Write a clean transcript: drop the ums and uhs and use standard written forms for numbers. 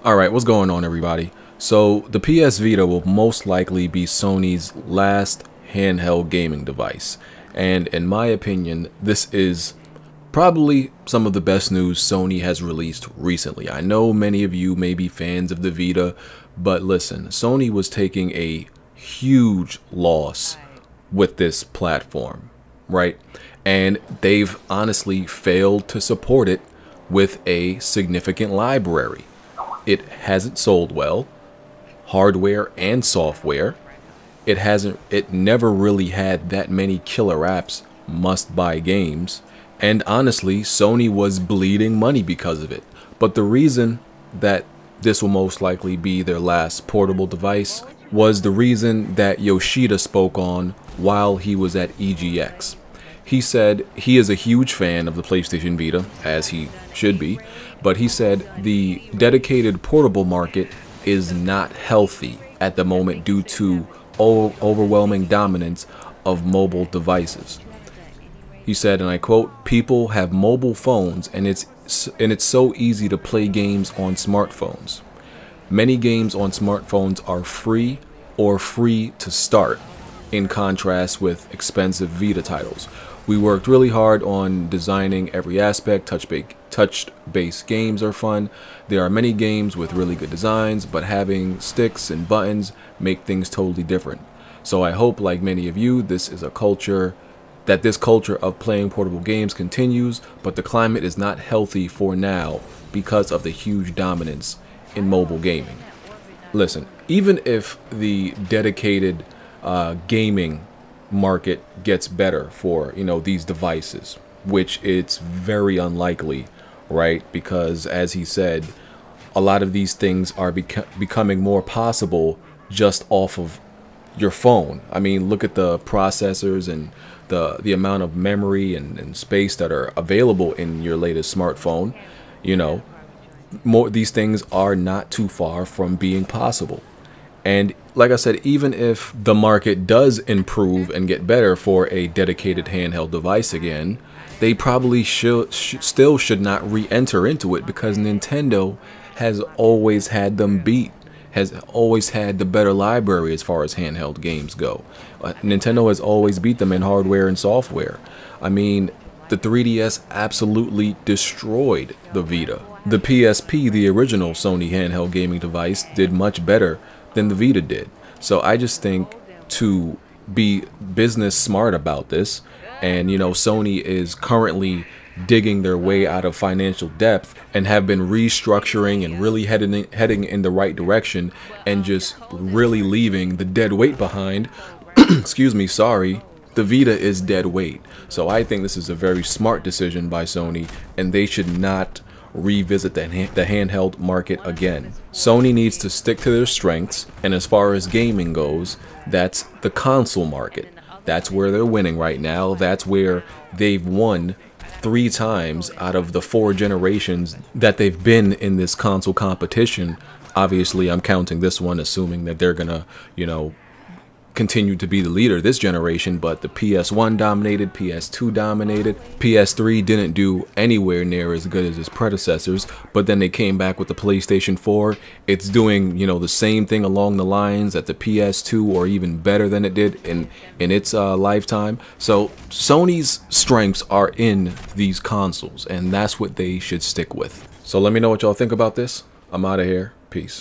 Alright, what's going on, everybody? So, the PS Vita will most likely be Sony's last handheld gaming device. And in my opinion, this is probably some of the best news Sony has released recently. I know many of you may be fans of the Vita, but listen, Sony was taking a huge loss with this platform, right? And they've honestly failed to support it with a significant library. It hasn't sold well, hardware and software. It never really had that many killer apps, must-buy games, and honestly, Sony was bleeding money because of it. But the reason that this will most likely be their last portable device was the reason that Yoshida spoke on while he was at EGX. He said he is a huge fan of the PlayStation Vita, as he should be, but he said the dedicated portable market is not healthy at the moment due to overwhelming dominance of mobile devices. He said, and I quote, "People have mobile phones and it's so easy to play games on smartphones. Many games on smartphones are free or free to start, in contrast with expensive Vita titles. We worked really hard on designing every aspect. Touch-based games are fun. There are many games with really good designs, but having sticks and buttons make things totally different. So I hope, like many of you, this culture of playing portable games continues, but the climate is not healthy for now because of the huge dominance in mobile gaming." Listen, even if the dedicated gaming market gets better for, these devices, which it's very unlikely, right? Because as he said, a lot of these things are becoming more possible just off of your phone. I mean, look at the processors and the amount of memory and space that are available in your latest smartphone. These things are not too far from being possible. And like I said, even if the market does improve and get better for a dedicated handheld device again, they probably still should not re-enter into it, because Nintendo has always had them beat, has always had the better library as far as handheld games go. Nintendo has always beat them in hardware and software. I mean, the 3DS absolutely destroyed the Vita. The PSP, the original Sony handheld gaming device, did much better than the Vita did. So I just think, to be business smart about this, and Sony is currently digging their way out of financial depth and have been restructuring and really heading in the right direction, and just really leaving the dead weight behind. Excuse me, sorry. The Vita is dead weight. So I think this is a very smart decision by Sony, and they should not revisit the handheld market again. Sony needs to stick to their strengths, and as far as gaming goes, that's the console market. That's where they're winning right now. That's where they've won 3 times out of the 4 generations that they've been in this console competition. Obviously, I'm counting this one, assuming that they're gonna, continue to be the leader this generation, but the PS1 dominated, PS2 dominated, PS3 didn't do anywhere near as good as its predecessors, but then they came back with the PlayStation 4. It's doing, the same thing along the lines that the PS2, or even better than it did in its lifetime. So Sony's strengths are in these consoles, and that's what they should stick with. So let me know what y'all think about this. I'm out of here. Peace.